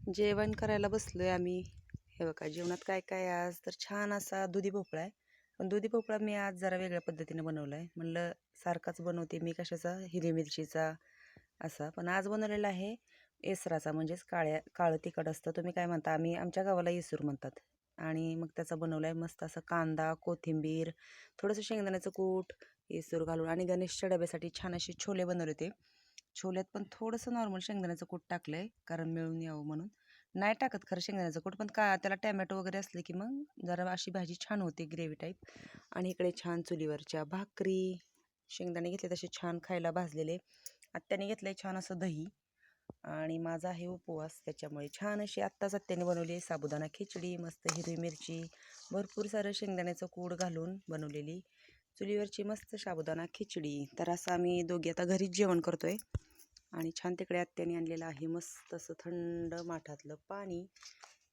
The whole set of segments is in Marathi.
जेवण करायला बसलोय आम्ही. हे बघा जेवणात काय काय आज तर छान असा दुधी भोपळा आहे. पण दुधी भोपळा मी आज जरा वेगळ्या पद्धतीने बनवलाय. म्हणलं सारखाच बनवते मी कशाचा, हिरवी मिरचीचा असा. पण आज बनवलेला आहे एसराचा, म्हणजेच काळं तिखट असतं. तुम्ही काय म्हणता? आम्ही आमच्या गावाला येसूर म्हणतात. आणि मग त्याचा बनवलाय मस्त असा कांदा, कोथिंबीर, थोडंसं शेंगदाण्याचं कूट, येसूर घालून. आणि गणेशच्या डब्यासाठी छान असे छोले बनवले होते. छोल्यात पण थोडंसं नॉर्मल शेंगदाण्याचं कूट टाकलंय, कारण मिळून यावं म्हणून. नाही टाकत खरं शेंगदाण्याचं कूट, पण का त्याला टॅमॅटो वगैरे असले की मग जरा अशी भाजी छान होते, ग्रेव्ही टाईप. आणि इकडे छान चुलीवरच्या भाकरी, शेंगदाणे घेतले तसे छान खायला भाजलेले. आत्याने घेतलंय छान असं दही. आणि माझा आहे उपवास, त्याच्यामुळे छान अशी आत्ताच आत्याने बनवली साबुदाणा खिचडी, मस्त हिरवी मिरची, भरपूर सारं शेंगदाण्याचं कूट घालून बनवलेली चुलीवरची मस्त साबुदाणा खिचडी. तर असं आम्ही दोघी आता घरीच जेवण करतोय. आणि छान तिकडे आत्याने आणलेलं आहे मस्त असं थंड माठातलं पाणी.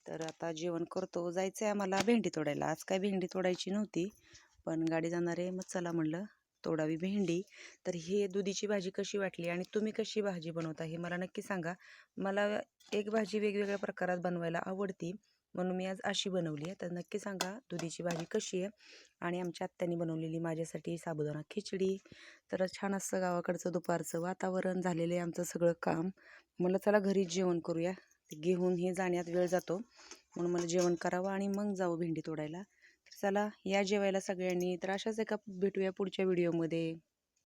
तर आता जेवण करतो. जायचं आहे आम्हाला भेंडी तोडायला. आज काय भेंडी तोडायची नव्हती, पण गाडी जाणार आहे, मग चला म्हणलं तोडावी भेंडी. तर ही दुधीची भाजी कशी वाटली आणि तुम्ही कशी भाजी बनवता हे मला नक्की सांगा. मला एक भाजी वेगवेगळ्या प्रकारात बनवायला आवडती, म्हणून मी आज अशी बनवली आहे. तर नक्की सांगा दुधीची भाजी कशी आहे. आणि आमच्या आत्याने बनवलेली माझ्यासाठी साबुदाणा खिचडी. तर छान असं गावाकडचं दुपारचं वातावरण झालेलं आहे आमचं सगळं काम. म्हणलं चला घरीच जेवण करूया. ते घेऊन हे जाण्यात वेळ जातो, म्हणून मला जेवण करावं आणि मग जाऊ भेंडी तोडायला. तर चला या जेवायला सगळ्यांनी. तर अशाच एका भेटूया पुढच्या व्हिडिओमध्ये.